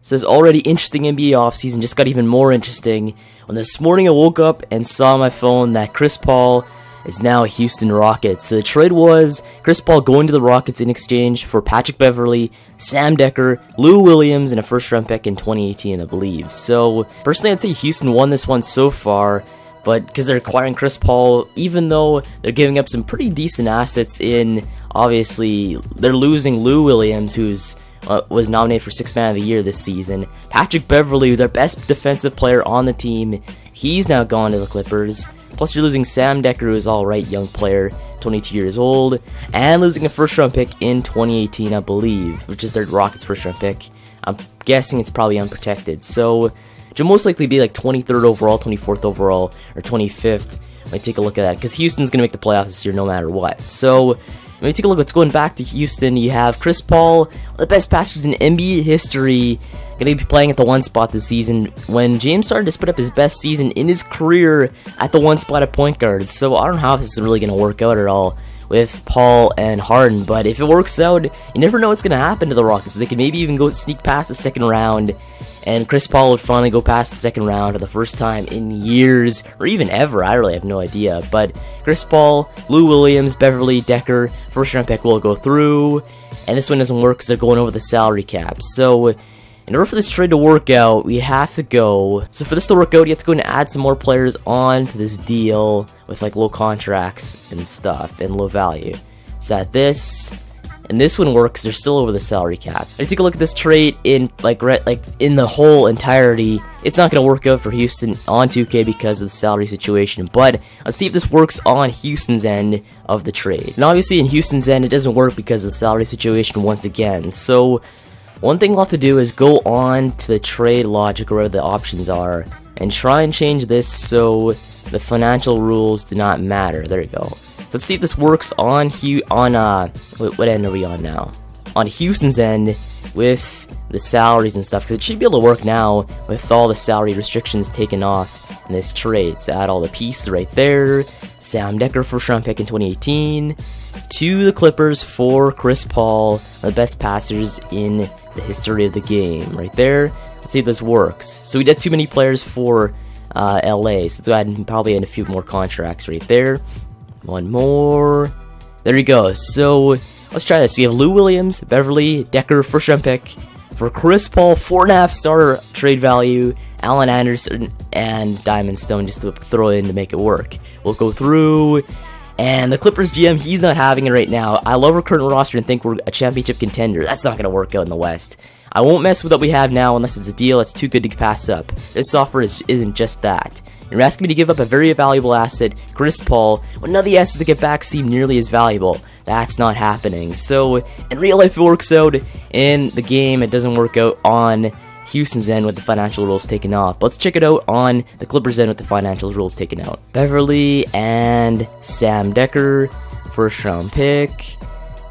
So this already interesting NBA offseason just got even more interesting when this morning I woke up and saw on my phone that Chris Paul is now a Houston Rockets. So the trade was Chris Paul going to the Rockets in exchange for Patrick Beverley, Sam Dekker, Lou Williams, and a first-round pick in 2018, I believe. So personally, I'd say Houston won this one so far, but because they're acquiring Chris Paul, even though they're giving up some pretty decent assets in, obviously, they're losing Lou Williams, who's was nominated for 6th Man of the Year this season. Patrick Beverley, their best defensive player on the team, he's now gone to the Clippers. Plus, you're losing Sam Dekker, who is alright young player, 22 years old, and losing a first-round pick in 2018, I believe, which is their Rockets' first-round pick. I'm guessing it's probably unprotected, so it'll most likely be like 23rd overall, 24th overall, or 25th. Let me take a look at that, because Houston's going to make the playoffs this year no matter what. So when we take a look at what's going back to Houston, you have Chris Paul, one of the best passers in NBA history, going to be playing at the 1 spot this season when James started to put up his best season in his career at the 1 spot at point guard. So I don't know how this is really going to work out at all with Paul and Harden, but if it works out, you never know what's going to happen to the Rockets. They can maybe even go sneak past the 2nd round, and Chris Paul would finally go past the 2nd round for the first time in years, or even ever. I really have no idea. But Chris Paul, Lou Williams, Beverley, Dekker, first-round pick will go through, and this one doesn't work because they're going over the salary cap. So in order for this trade to work out, we have to go. So for this to work out, you have to go and add some more players on to this deal with like low contracts and stuff and low value. So at this. And this one works, they're still over the salary cap. I take a look at this trade in in the whole entirety. It's not going to work out for Houston on 2K because of the salary situation, but let's see if this works on Houston's end of the trade. And obviously in Houston's end, it doesn't work because of the salary situation once again. So one thing we'll have to do is go on to the trade logic where the options are and try and change this so the financial rules do not matter. There you go. Let's see if this works on what end are we on now? On Houston's end with the salaries and stuff, because it should be able to work now with all the salary restrictions taken off in this trade. So add all the pieces right there. Sam Dekker, first-round pick in 2018, to the Clippers for Chris Paul, one of the best passers in the history of the game. Right there. Let's see if this works. So we did too many players for LA, so let's go ahead and probably add a few more contracts right there. One more. There you go. So let's try this. We have Lou Williams, Beverley, Dekker, first-round pick for Chris Paul, 4.5-star trade value, Allen Anderson, and Diamond Stone just to throw in to make it work. We'll go through, and the Clippers GM, he's not having it right now. I love our current roster and think we're a championship contender. That's not going to work out in the West. I won't mess with what we have now unless it's a deal that's too good to pass up. This offer isn't just that. You're asking me to give up a very valuable asset, Chris Paul, when none of the assets to get back seem nearly as valuable. That's not happening. So, in real life it works out. In the game, it doesn't work out on Houston's end with the financial rules taken off. But let's check it out on the Clippers end with the financial rules taken out. Beverley and Sam Dekker, first-round pick.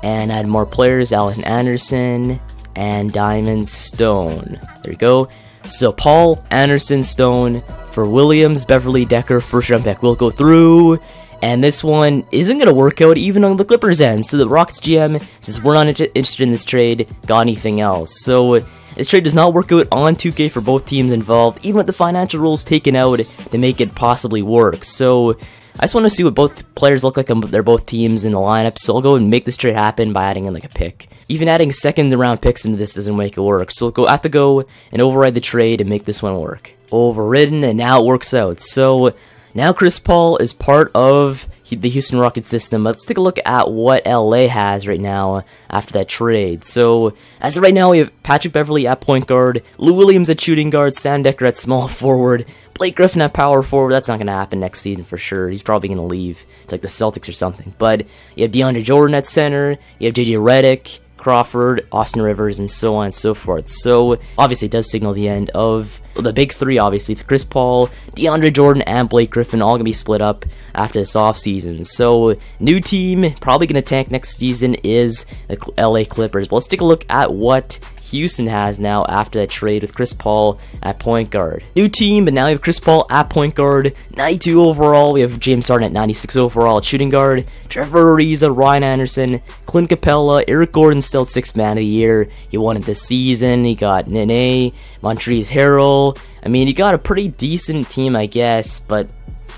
And add more players, Allen Anderson and Diamond Stone. There you go. So, Paul, Anderson, Stone for Williams, Beverley, Dekker, first-round pick will go through, and this one isn't going to work out even on the Clippers' end. So the Rockets GM says we're not interested in this trade, got anything else. So this trade does not work out on 2K for both teams involved, even with the financial rules taken out to make it possibly work. So I just want to see what both players look like they're both teams in the lineup, so I'll go and make this trade happen by adding in like a pick. Even adding 2nd round picks into this doesn't make it work, so we'll have to go and override the trade and make this one work. Overridden, and now it works out. So now Chris Paul is part of the Houston Rockets system. Let's take a look at what LA has right now after that trade. So as of right now, we have Patrick Beverley at point guard, Lou Williams at shooting guard, Sam Dekker at small forward, Blake Griffin at power forward. That's not going to happen next season for sure. He's probably going to leave to like the Celtics or something. But you have DeAndre Jordan at center, you have JJ Redick, Crawford, Austin Rivers, and so on and so forth. So obviously it does signal the end of the big three, obviously. Chris Paul, DeAndre Jordan, and Blake Griffin all going to be split up after this offseason. So new team, probably going to tank next season, is the LA Clippers. But let's take a look at what Houston has now after that trade with Chris Paul at point guard. New team, but now we have Chris Paul at point guard, 92 overall. We have James Harden at 96 overall at shooting guard, Trevor Ariza, Ryan Anderson, Clint Capella, Eric Gordon still 6th man of the year. He won it this season. He got Nene, Montrezl Harrell. I mean, he got a pretty decent team, I guess, but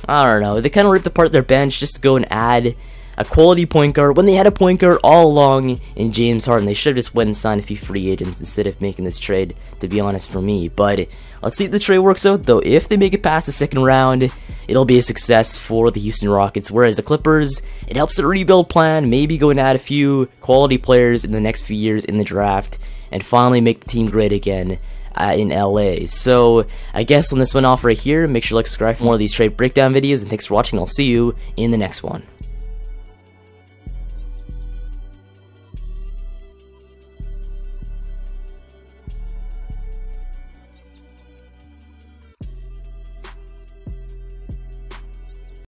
I don't know. They kind of ripped apart their bench just to go and add a quality point guard when they had a point guard all along in James Harden. They should have just went and signed a few free agents instead of making this trade, to be honest, for me. But let's see if the trade works out, though. If they make it past the second round, it'll be a success for the Houston Rockets, whereas the Clippers, it helps the rebuild plan, maybe go and add a few quality players in the next few years in the draft, and finally make the team great again in LA. So I guess on this one off right here, make sure to like, subscribe for more of these trade breakdown videos, and thanks for watching. I'll see you in the next one.